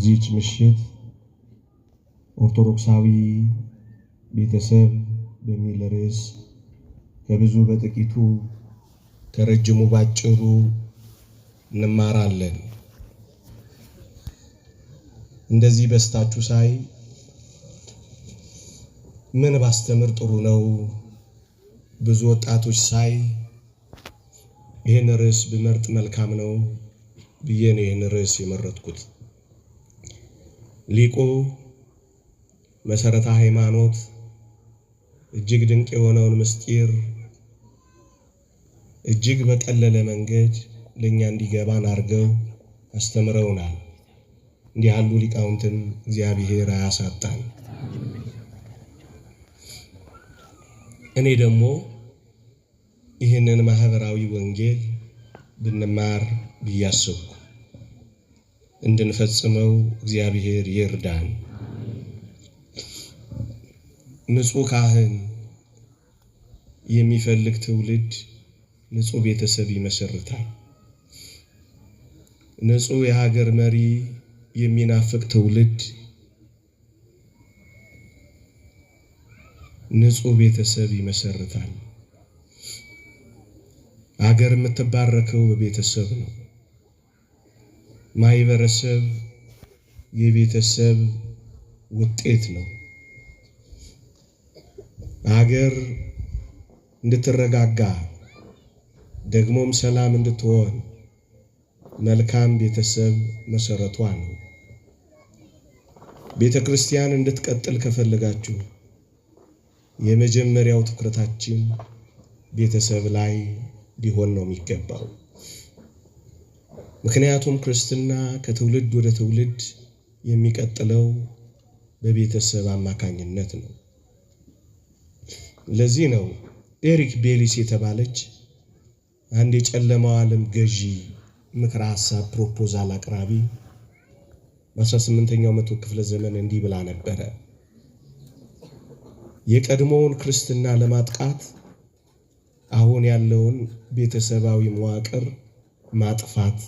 እዚች ምሽት ኦርቶዶክሳዊ ቤተሰብ በሚል ርዕስ ከብዙ በጥቂቱ ከረጅሙ ባጭሩ እንማራለን። እንደዚህ በስታችሁ ሳይ ምን ባስተምር ጥሩ ነው? ብዙ ወጣቶች ሳይ ይህን ርዕስ ብመርጥ መልካም ነው ብዬ ነው ይህን ርዕስ የመረጥኩት። ሊቁ መሰረተ ሃይማኖት እጅግ ድንቅ የሆነውን ምስጢር እጅግ በቀለለ መንገድ ለኛ እንዲገባን አድርገው አስተምረውናል። እንዲህ ያሉ ሊቃውንትን እግዚአብሔር አያሳጣን። እኔ ደግሞ ይህንን ማህበራዊ ወንጌል ብንማር ብያስብኩ እንድንፈጽመው እግዚአብሔር ይርዳን። ንጹህ ካህን የሚፈልግ ትውልድ ንጹህ ቤተሰብ ይመሰርታል። ንጹህ የሀገር መሪ የሚናፍቅ ትውልድ ንጹህ ቤተሰብ ይመሰርታል። ሀገር የምትባረከው በቤተሰብ ነው። ማህበረሰብ የቤተሰብ ውጤት ነው። ሀገር እንድትረጋጋ ደግሞም ሰላም እንድትሆን መልካም ቤተሰብ መሰረቷ ነው። ቤተክርስቲያን እንድትቀጥል ከፈለጋችሁ የመጀመሪያው ትኩረታችን ቤተሰብ ላይ ሊሆን ነው የሚገባው። ምክንያቱም ክርስትና ከትውልድ ወደ ትውልድ የሚቀጥለው በቤተሰብ አማካኝነት ነው። ለዚህ ነው ኤሪክ ቤሊስ የተባለች አንድ የጨለማው ዓለም ገዢ ምክረ ሐሳብ ፕሮፖዛል አቅራቢ በ18ኛው መቶ ክፍለ ዘመን እንዲህ ብላ ነበረ። የቀድሞውን ክርስትና ለማጥቃት አሁን ያለውን ቤተሰባዊ መዋቅር ማጥፋት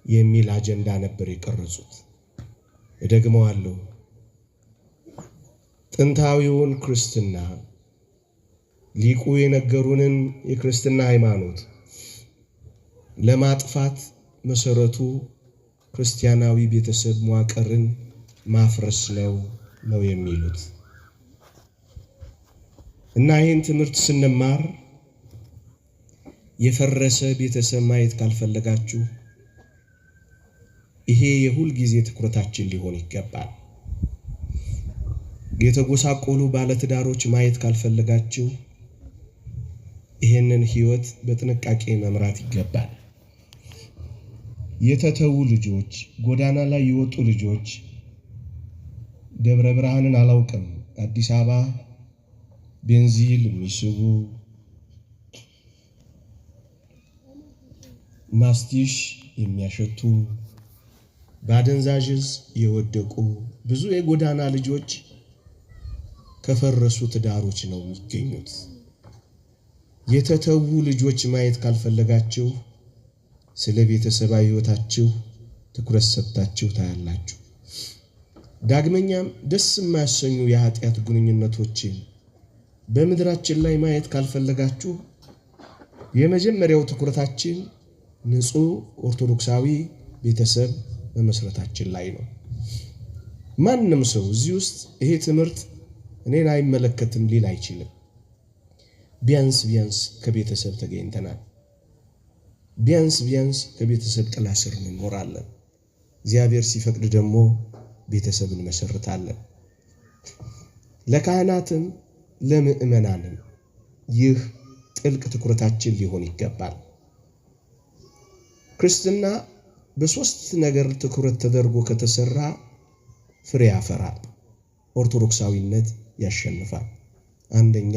የሚል አጀንዳ ነበር የቀረጹት። እደግመዋለሁ። ጥንታዊውን ክርስትና ሊቁ የነገሩንን የክርስትና ሃይማኖት ለማጥፋት መሰረቱ ክርስቲያናዊ ቤተሰብ መዋቅርን ማፍረስ ነው የሚሉት። እና ይህን ትምህርት ስንማር የፈረሰ ቤተሰብ ማየት ካልፈለጋችሁ ይሄ የሁል ጊዜ ትኩረታችን ሊሆን ይገባል። የተጎሳቆሉ ባለትዳሮች ማየት ካልፈለጋችሁ ይሄንን ህይወት በጥንቃቄ መምራት ይገባል። የተተዉ ልጆች፣ ጎዳና ላይ የወጡ ልጆች ደብረ ብርሃንን አላውቅም፣ አዲስ አበባ ቤንዚል የሚስቡ ማስቲሽ የሚያሸቱ በአደንዛዥ የወደቁ ብዙ የጎዳና ልጆች ከፈረሱ ትዳሮች ነው የሚገኙት። የተተዉ ልጆች ማየት ካልፈለጋችሁ ስለ ቤተሰባዊ ህይወታችሁ ትኩረት ሰጥታችሁ ታያላችሁ። ዳግመኛም ደስ የማያሰኙ የኃጢአት ግንኙነቶችን በምድራችን ላይ ማየት ካልፈለጋችሁ የመጀመሪያው ትኩረታችን ንጹህ ኦርቶዶክሳዊ ቤተሰብ መመስረታችን ላይ ነው። ማንም ሰው እዚህ ውስጥ ይሄ ትምህርት እኔን አይመለከትም ሊል አይችልም። ቢያንስ ከቤተሰብ ተገኝተናል። ቢያንስ ከቤተሰብ ጥላ ስር እንኖራለን። እግዚአብሔር ሲፈቅድ ደግሞ ቤተሰብ እንመሰርታለን። ለካህናትም ለምእመናንም ይህ ጥልቅ ትኩረታችን ሊሆን ይገባል። ክርስትና በሶስት ነገር ትኩረት ተደርጎ ከተሰራ ፍሬ ያፈራል። ኦርቶዶክሳዊነት ያሸንፋል። አንደኛ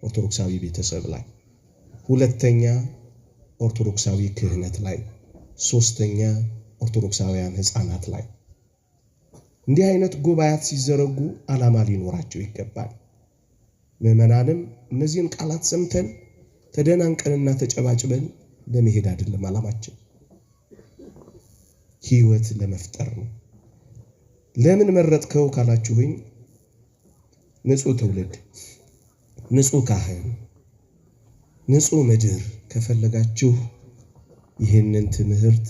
ኦርቶዶክሳዊ ቤተሰብ ላይ፣ ሁለተኛ ኦርቶዶክሳዊ ክህነት ላይ፣ ሶስተኛ ኦርቶዶክሳውያን ሕፃናት ላይ። እንዲህ አይነት ጉባኤያት ሲዘረጉ ዓላማ ሊኖራቸው ይገባል። ምዕመናንም እነዚህን ቃላት ሰምተን ተደናንቀንና ተጨባጭበን ለመሄድ አይደለም ዓላማችን፣ ሕይወት ለመፍጠር ነው። ለምን መረጥከው ካላችሁኝ ንጹህ ትውልድ፣ ንጹህ ካህን፣ ንጹህ ምድር ከፈለጋችሁ ይህንን ትምህርት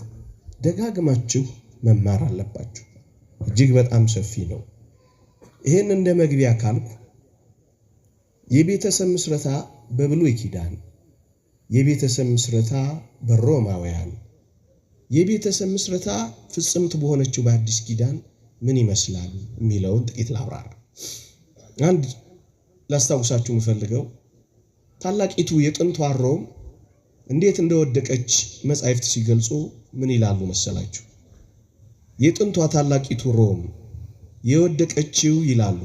ደጋግማችሁ መማር አለባችሁ። እጅግ በጣም ሰፊ ነው። ይህን እንደ መግቢያ ካልኩ የቤተሰብ ምስረታ በብሉይ ኪዳን፣ የቤተሰብ ምስረታ በሮማውያን፣ የቤተሰብ ምስረታ ፍጽምት በሆነችው በአዲስ ኪዳን ምን ይመስላል የሚለውን ጥቂት ላብራራ። አንድ ላስታውሳችሁ የምፈልገው ታላቂቱ የጥንቷ ሮም እንዴት እንደወደቀች መጻሕፍት ሲገልጹ ምን ይላሉ መሰላችሁ? የጥንቷ ታላቂቱ ሮም የወደቀችው ይላሉ፣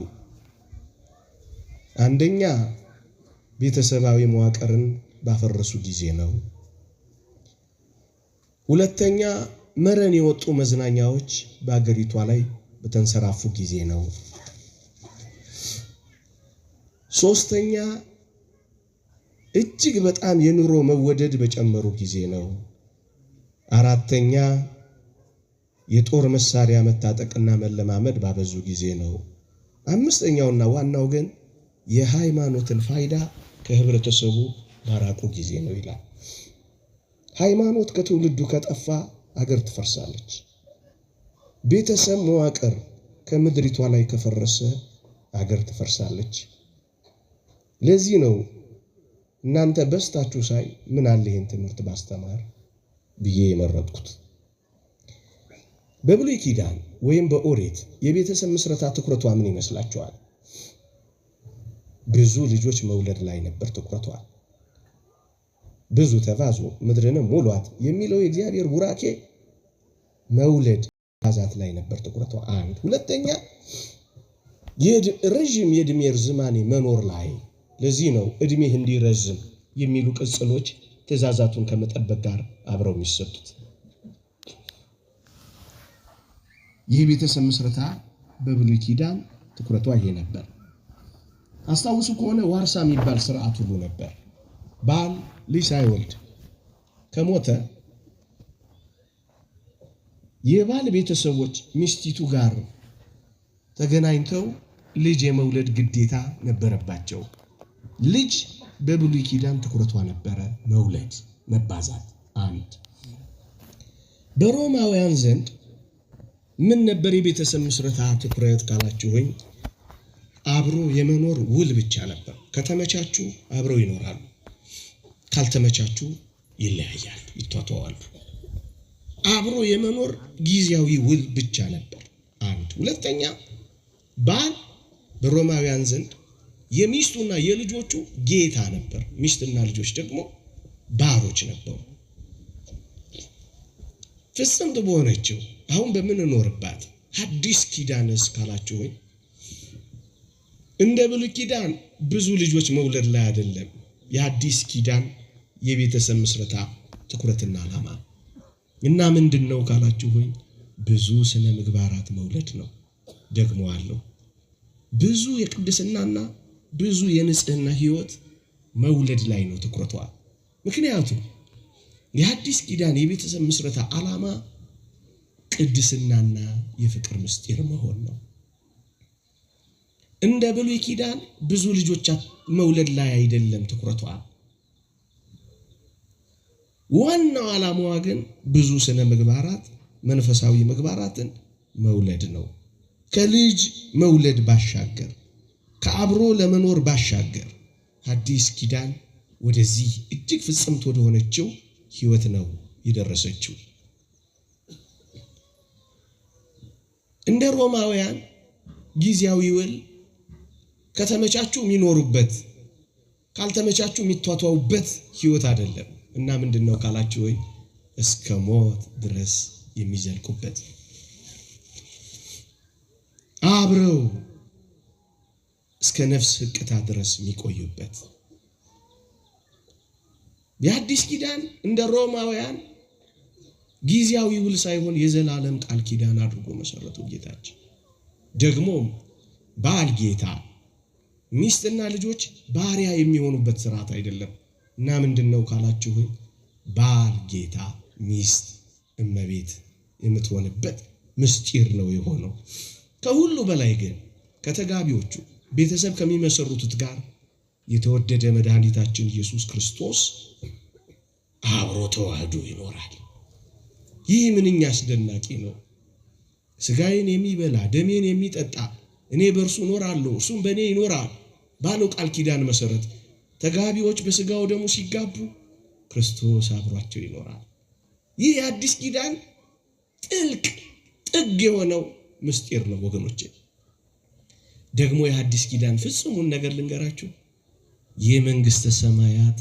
አንደኛ ቤተሰባዊ መዋቅርን ባፈረሱ ጊዜ ነው። ሁለተኛ መረን የወጡ መዝናኛዎች በአገሪቷ ላይ በተንሰራፉ ጊዜ ነው። ሶስተኛ እጅግ በጣም የኑሮ መወደድ በጨመሩ ጊዜ ነው። አራተኛ የጦር መሳሪያ መታጠቅና መለማመድ ባበዙ ጊዜ ነው። አምስተኛውና ዋናው ግን የሃይማኖትን ፋይዳ ከህብረተሰቡ ባራቁ ጊዜ ነው ይላል። ሃይማኖት ከትውልዱ ከጠፋ አገር ትፈርሳለች። ቤተሰብ መዋቅር ከምድሪቷ ላይ ከፈረሰ አገር ትፈርሳለች። ለዚህ ነው እናንተ በስታችሁ ሳይ ምን አለ ይህን ትምህርት ባስተማር ብዬ የመረጥኩት። በብሉይ ኪዳን ወይም በኦሪት የቤተሰብ ምስረታ ትኩረቷ ምን ይመስላችኋል? ብዙ ልጆች መውለድ ላይ ነበር ትኩረቷ። ብዙ ተባዙ ምድርንም ሙሏት የሚለው የእግዚአብሔር ቡራኬ መውለድ ባዛት ላይ ነበር ትኩረቷ። አንድ ሁለተኛ ረዥም የዕድሜ ርዝማኔ መኖር ላይ። ለዚህ ነው ዕድሜህ እንዲረዝም የሚሉ ቅጽሎች ትእዛዛቱን ከመጠበቅ ጋር አብረው የሚሰጡት። ይህ ቤተሰብ ምስረታ በብሉይ ኪዳን ትኩረቷ ይሄ ነበር። አስታውሱ ከሆነ ዋርሳ የሚባል ስርዓት ሁሉ ነበር። ባል ልጅ ሳይወልድ ከሞተ የባል ቤተሰቦች ሚስቲቱ ጋር ተገናኝተው ልጅ የመውለድ ግዴታ ነበረባቸው። ልጅ በብሉይ ኪዳን ትኩረቷ ነበረ፣ መውለድ፣ መባዛት። አንድ በሮማውያን ዘንድ ምን ነበር የቤተሰብ ምስረታ ትኩረት ካላችሁኝ? አብሮ የመኖር ውል ብቻ ነበር። ከተመቻቹ አብረው ይኖራሉ፣ ካልተመቻቹ ይለያያሉ፣ ይቷቷዋሉ። አብሮ የመኖር ጊዜያዊ ውል ብቻ ነበር። አንድ ሁለተኛ ባል በሮማውያን ዘንድ የሚስቱና የልጆቹ ጌታ ነበር። ሚስትና ልጆች ደግሞ ባሮች ነበሩ። ፍጽምት በሆነችው አሁን በምንኖርባት አዲስ ኪዳንስ ካላችሁኝ እንደ ብሉይ ኪዳን ብዙ ልጆች መውለድ ላይ አይደለም። የአዲስ ኪዳን የቤተሰብ ምስረታ ትኩረትና ዓላማ እና ምንድነው ካላችሁኝ ብዙ ስነ ምግባራት መውለድ ነው። ደግሞ አለው ብዙ የቅድስናና ብዙ የንጽህና ህይወት መውለድ ላይ ነው ትኩረቷ። ምክንያቱም የአዲስ ኪዳን የቤተሰብ ምስረታ ዓላማ ቅድስናና የፍቅር ምስጢር መሆን ነው። እንደ ብሉይ ኪዳን ብዙ ልጆች መውለድ ላይ አይደለም ትኩረቷ። ዋናው ዓላማዋ ግን ብዙ ስነ ምግባራት፣ መንፈሳዊ ምግባራትን መውለድ ነው። ከልጅ መውለድ ባሻገር ከአብሮ ለመኖር ባሻገር አዲስ ኪዳን ወደዚህ እጅግ ፍጽምት ወደ ሆነችው ህይወት ነው የደረሰችው። እንደ ሮማውያን ጊዜያዊ ውል ከተመቻቹ የሚኖሩበት ካልተመቻቹ የሚቷቷውበት ህይወት አይደለም እና ምንድነው ካላችሁ ወይ እስከ ሞት ድረስ የሚዘልቁበት አብረው እስከ ነፍስ ህቅታ ድረስ የሚቆዩበት። የአዲስ ኪዳን እንደ ሮማውያን ጊዜያዊ ውል ሳይሆን የዘላለም ቃል ኪዳን አድርጎ መሰረቱ ጌታችን። ደግሞ ባል ጌታ፣ ሚስትና ልጆች ባሪያ የሚሆኑበት ስርዓት አይደለም እና ምንድነው ካላችሁ ባል ጌታ፣ ሚስት እመቤት የምትሆንበት ምስጢር ነው የሆነው። ከሁሉ በላይ ግን ከተጋቢዎቹ ቤተሰብ ከሚመሰርቱት ጋር የተወደደ መድኃኒታችን ኢየሱስ ክርስቶስ አብሮ ተዋህዶ ይኖራል። ይህ ምንኛ አስደናቂ ነው! ሥጋዬን የሚበላ ደሜን የሚጠጣ እኔ በእርሱ እኖራለሁ እርሱም በእኔ ይኖራል ባለው ቃል ኪዳን መሰረት ተጋቢዎች በሥጋው ደሙ ሲጋቡ ክርስቶስ አብሯቸው ይኖራል። ይህ የአዲስ ኪዳን ጥልቅ ጥግ የሆነው ምስጢር ነው ወገኖቼ። ደግሞ የአዲስ ኪዳን ፍጹሙን ነገር ልንገራችሁ፣ የመንግስተ ሰማያት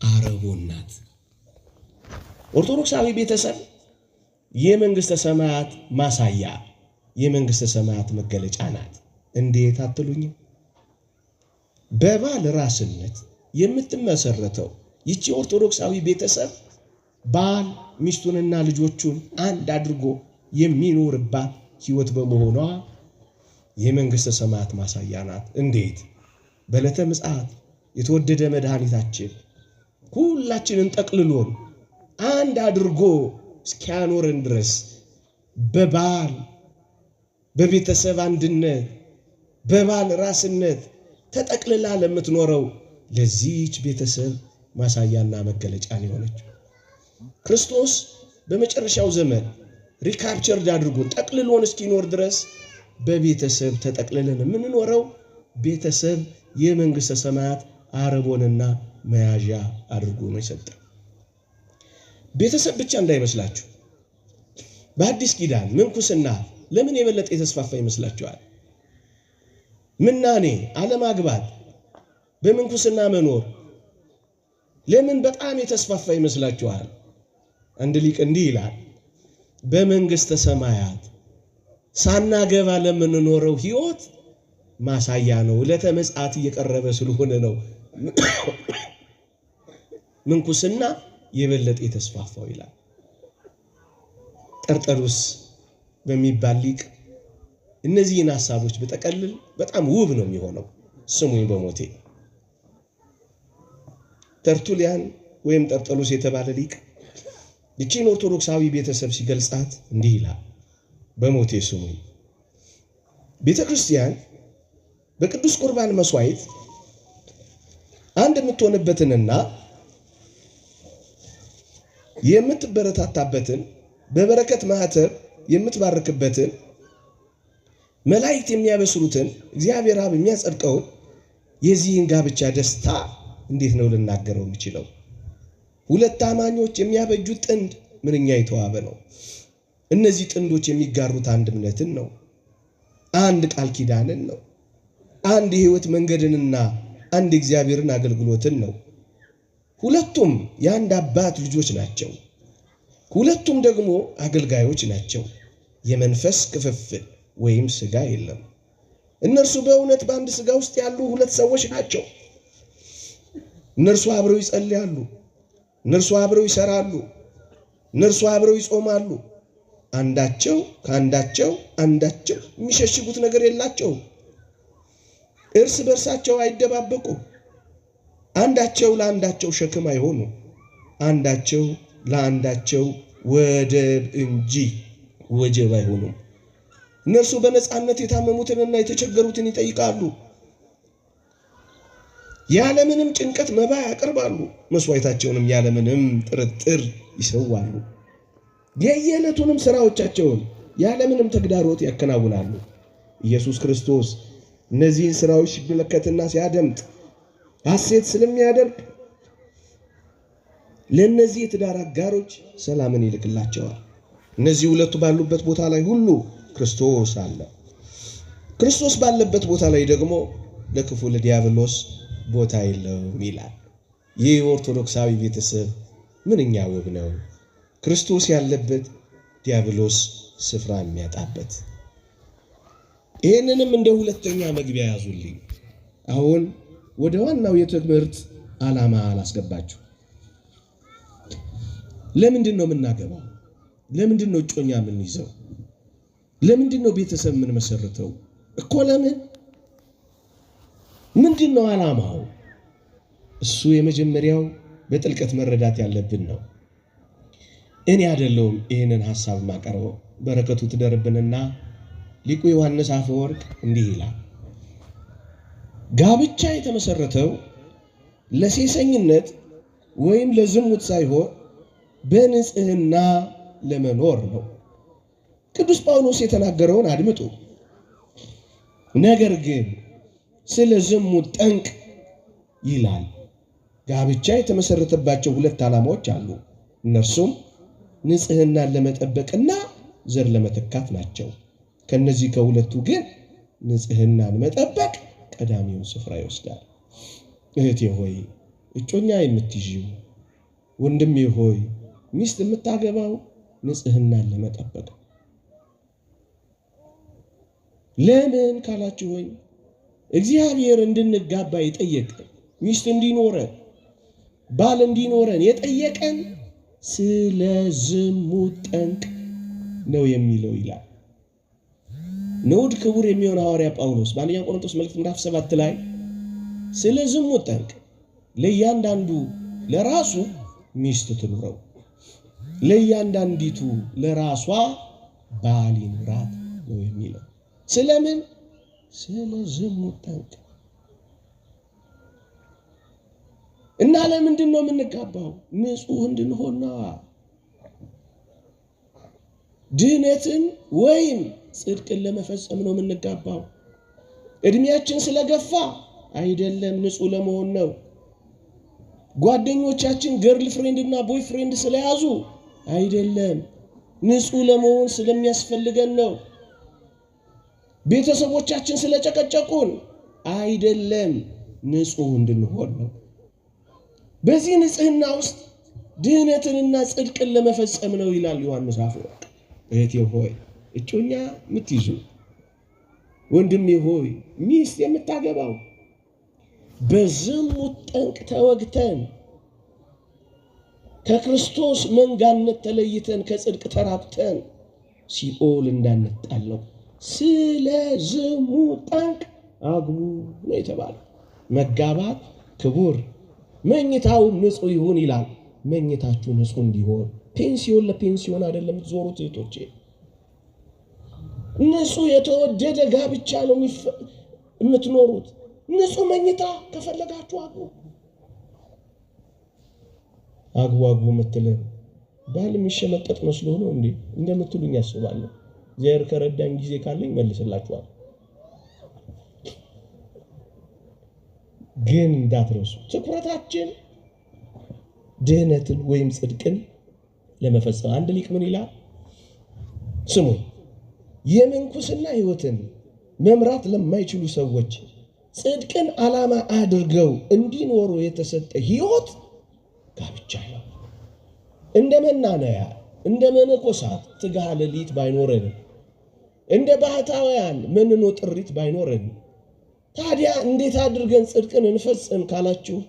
አረቦን ናት። ኦርቶዶክሳዊ ቤተሰብ የመንግስተ ሰማያት ማሳያ፣ የመንግስተ ሰማያት መገለጫ ናት። እንዴት አትሉኝም? በባል ራስነት የምትመሰረተው ይቺ ኦርቶዶክሳዊ ቤተሰብ ባል ሚስቱንና ልጆቹን አንድ አድርጎ የሚኖርባት ሕይወት በመሆኗ የመንግስተ ሰማያት ማሳያ ናት። እንዴት? በዕለተ ምጽአት የተወደደ መድኃኒታችን ሁላችንን ጠቅልሎን አንድ አድርጎ እስኪያኖረን ድረስ በባል በቤተሰብ አንድነት በባል ራስነት ተጠቅልላ ለምትኖረው ለዚህች ቤተሰብ ማሳያና መገለጫ የሆነችው ክርስቶስ በመጨረሻው ዘመን ሪካፕቸርድ አድርጎ ጠቅልሎን እስኪኖር ድረስ በቤተሰብ ተጠቅልለን የምንኖረው ቤተሰብ የመንግስተ ሰማያት አረቦንና መያዣ አድርጎ ነው የሰጠው። ቤተሰብ ብቻ እንዳይመስላችሁ። በአዲስ ኪዳን ምንኩስና ለምን የበለጠ የተስፋፋ ይመስላችኋል? ምናኔ፣ አለማግባት፣ በምንኩስና መኖር ለምን በጣም የተስፋፋ ይመስላችኋል? አንድ ሊቅ እንዲህ ይላል፣ በመንግስተ ሰማያት ሳናገባ ለምንኖረው ሕይወት ማሳያ ነው። ዕለተ ምጽአት እየቀረበ ስለሆነ ነው ምንኩስና የበለጠ የተስፋፋው ይላል። ጠርጠሉስ በሚባል ሊቅ እነዚህን ሐሳቦች በጠቀልል በጣም ውብ ነው የሚሆነው። ስሙኝ በሞቴ። ተርቱሊያን ወይም ጠርጠሉስ የተባለ ሊቅ ይቺን ኦርቶዶክሳዊ ቤተሰብ ሲገልጻት እንዲህ ይላል፣ በሞቴ ስሙኝ። ቤተ ክርስቲያን በቅዱስ ቁርባን መስዋዕት አንድ የምትሆንበትንና የምትበረታታበትን በበረከት ማህተብ የምትባርክበትን መላእክት የሚያበስሩትን እግዚአብሔር አብ የሚያጸድቀውን የዚህን ጋብቻ ደስታ እንዴት ነው ልናገረው የምችለው? ሁለት አማኞች የሚያበጁት ጥንድ ምንኛ የተዋበ ነው። እነዚህ ጥንዶች የሚጋሩት አንድ እምነትን ነው፣ አንድ ቃል ኪዳንን ነው፣ አንድ የሕይወት መንገድንና አንድ እግዚአብሔርን አገልግሎትን ነው። ሁለቱም የአንድ አባት ልጆች ናቸው። ሁለቱም ደግሞ አገልጋዮች ናቸው። የመንፈስ ክፍፍል ወይም ሥጋ የለም። እነርሱ በእውነት በአንድ ሥጋ ውስጥ ያሉ ሁለት ሰዎች ናቸው። እነርሱ አብረው ይጸልያሉ፣ እነርሱ አብረው ይሰራሉ፣ እነርሱ አብረው ይጾማሉ። አንዳቸው ከአንዳቸው አንዳቸው የሚሸሽጉት ነገር የላቸው። እርስ በርሳቸው አይደባበቁም። አንዳቸው ለአንዳቸው ሸክም አይሆኑ። አንዳቸው ለአንዳቸው ወደብ እንጂ ወጀብ አይሆኑም። እነርሱ በነፃነት የታመሙትንና የተቸገሩትን ይጠይቃሉ። ያለምንም ጭንቀት መባ ያቀርባሉ። መስዋዕታቸውንም ያለምንም ጥርጥር ይሰዋሉ። የየዕለቱንም ሥራዎቻቸውን ያለምንም ተግዳሮት ያከናውናሉ። ኢየሱስ ክርስቶስ እነዚህን ሥራዎች ሲመለከትና ሲያደምጥ ሐሴት ስለሚያደርግ ለእነዚህ የትዳር አጋሮች ሰላምን ይልክላቸዋል። እነዚህ ሁለቱ ባሉበት ቦታ ላይ ሁሉ ክርስቶስ አለ። ክርስቶስ ባለበት ቦታ ላይ ደግሞ ለክፉ ለዲያብሎስ ቦታ የለውም ይላል። ይህ ኦርቶዶክሳዊ ቤተሰብ ምንኛ ውብ ነው! ክርስቶስ ያለበት ዲያብሎስ ስፍራ የሚያጣበት። ይህንንም እንደ ሁለተኛ መግቢያ ያዙልኝ። አሁን ወደ ዋናው የትምህርት ዓላማ አላስገባችሁ። ለምንድን ነው የምናገባው? ለምንድን ነው እጮኛ የምንይዘው? ለምንድን ነው ቤተሰብ የምንመሰርተው? እኮ ለምን? ምንድን ነው ዓላማው? እሱ የመጀመሪያው በጥልቀት መረዳት ያለብን ነው። እኔ አይደለሁም ይህንን ሐሳብ ማቀርበው፣ በረከቱ ትደርብንና ሊቁ ዮሐንስ አፈወርቅ እንዲህ ይላል፣ ጋብቻ የተመሰረተው ለሴሰኝነት ወይም ለዝሙት ሳይሆን በንጽህና ለመኖር ነው። ቅዱስ ጳውሎስ የተናገረውን አድምጡ። ነገር ግን ስለ ዝሙት ጠንቅ ይላል። ጋብቻ የተመሰረተባቸው ሁለት ዓላማዎች አሉ። እነርሱም ንጽህናን ለመጠበቅና ዘር ለመተካት ናቸው። ከነዚህ ከሁለቱ ግን ንጽህናን መጠበቅ ቀዳሚውን ስፍራ ይወስዳል። እህቴ ሆይ እጮኛ የምትይዥው፣ ወንድሜ ሆይ ሚስት የምታገባው ንጽህናን ለመጠበቅ። ለምን ካላችሁ ሆይ እግዚአብሔር እንድንጋባ የጠየቀን ሚስት እንዲኖረን ባል እንዲኖረን የጠየቀን ስለ ዝሙት ጠንቅ ነው የሚለው ይላል። ንዑድ ክቡር የሚሆን ሐዋርያ ጳውሎስ በአንደኛ ቆሮንቶስ መልእክት ምዕራፍ 7 ላይ ስለ ዝሙት ጠንቅ ለእያንዳንዱ ለራሱ ሚስት ትኑረው፣ ለእያንዳንዲቱ ለራሷ ባል ይኑራት ነው የሚለው። ስለምን? ስለ ዝሙት ጠንቅ። እና ለምንድን ነው የምንጋባው? ንጹህ እንድንሆን። ድህነትን ወይም ጽድቅን ለመፈጸም ነው የምንጋባው። እድሜያችን ስለገፋ አይደለም፣ ንጹህ ለመሆን ነው። ጓደኞቻችን ገርል ፍሬንድ እና ቦይ ፍሬንድ ስለያዙ አይደለም፣ ንጹህ ለመሆን ስለሚያስፈልገን ነው። ቤተሰቦቻችን ስለጨቀጨቁን አይደለም፣ ንጹህ እንድንሆን ነው። በዚህ ንጽህና ውስጥ ድህነትንና ጽድቅን ለመፈጸም ነው ይላል ዮሐንስ አፈወርቅ። እህቴ ሆይ እጮኛ የምትይዙ፣ ወንድሜ ሆይ ሚስት የምታገባው በዝሙት ጠንቅ ተወግተን ከክርስቶስ መንጋነት ተለይተን ከጽድቅ ተራቅተን ሲኦል እንዳንጣል ነው። ስለ ዝሙት ጠንቅ አግቡ ነው የተባለው። መጋባት ክቡር፣ መኝታው ንጹህ ይሁን ይላል። መኝታችሁ ንጹህ እንዲሆን። ፔንሲዮን ለፔንሲዮን አይደለም የምትዞሩት እህቶቼ። ንጹህ የተወደደ ጋብቻ ነው የምትኖሩት። ንጹህ መኝታ ከፈለጋችሁ አግቡ። አግቡ የምትለን ባል የሚሸመጠጥ መስሎ ነው እንዴ እንደምትሉኝ ያስባለሁ። እግዚአብሔር ከረዳኝ ጊዜ ካለኝ መልስላችኋል። ግን እንዳትረሱ ትኩረታችን ድህነትን ወይም ጽድቅን ለመፈጸም። አንድ ሊቅ ምን ይላል? ስሙ፣ የምንኩስና ሕይወትን መምራት ለማይችሉ ሰዎች ጽድቅን ዓላማ አድርገው እንዲኖሩ የተሰጠ ሕይወት ጋብቻ ነው። እንደ መናነያ እንደ መነኮሳት ትጋሃ ሌሊት ባይኖረን፣ እንደ ባህታውያን መንኖ ጥሪት ባይኖረን፣ ታዲያ እንዴት አድርገን ጽድቅን እንፈጽም ካላችሁ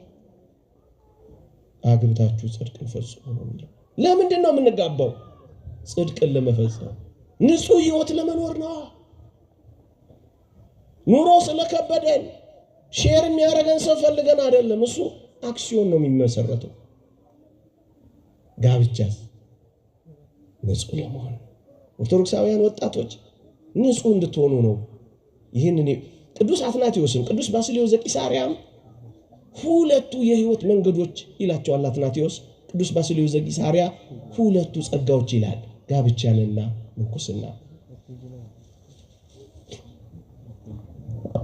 አግብታችሁ ጽድቅን ፈጽሙ ነው የሚለው። ለምንድን ነው የምንጋባው? ጽድቅን ለመፈጸም፣ ንጹህ ሕይወት ለመኖር ነው። ኑሮ ስለከበደን ሼር የሚያደርገን ሰው ፈልገን አይደለም። እሱ አክሲዮን ነው የሚመሰረተው። ጋብቻስ ንጹህ ለመሆን ኦርቶዶክሳውያን ወጣቶች ንጹህ እንድትሆኑ ነው። ይህንን ቅዱስ አትናቴዎስን ቅዱስ ባስልዮስ ዘቂሳርያም ሁለቱ የህይወት መንገዶች ይላቸዋል አትናቴዎስ። ቅዱስ ባስልዮስ ዘቂሳርያ ሁለቱ ጸጋዎች ይላል፣ ጋብቻንና ምንኩስና።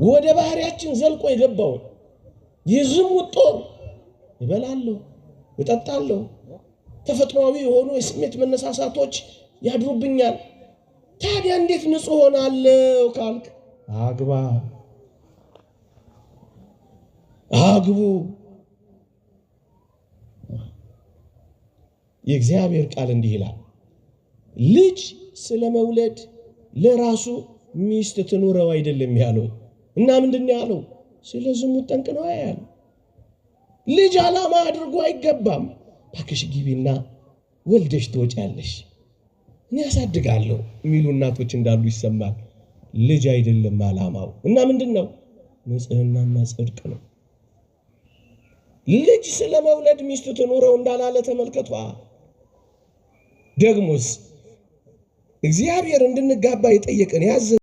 ወደ ባህሪያችን ዘልቆ የገባውን የዝሙት ጦር እበላለሁ፣ እጠጣለሁ፣ ተፈጥሯዊ የሆኑ የስሜት መነሳሳቶች ያድሩብኛል። ታዲያ እንዴት ንጹህ ሆናለሁ ካልክ አግባ፣ አግቡ። የእግዚአብሔር ቃል እንዲህ ይላል፣ ልጅ ስለመውለድ ለራሱ ሚስት ትኑረው አይደለም ያለው። እና ምንድን ያለው? ስለ ዝሙት ጠንቅ ነው ያለው። ልጅ ዓላማ አድርጎ አይገባም። ባክሽ ግቢና ወልደሽ ትወጫለሽ እኔ ያሳድጋለሁ የሚሉ እናቶች እንዳሉ ይሰማል። ልጅ አይደለም ዓላማው። እና ምንድነው? ንጽህናና ጽድቅ ነው። ልጅ ስለመውለድ ሚስት ትኑረው እንዳላለ ተመልከቷ። ደግሞስ እግዚአብሔር እንድንጋባ የጠየቀን ያዘ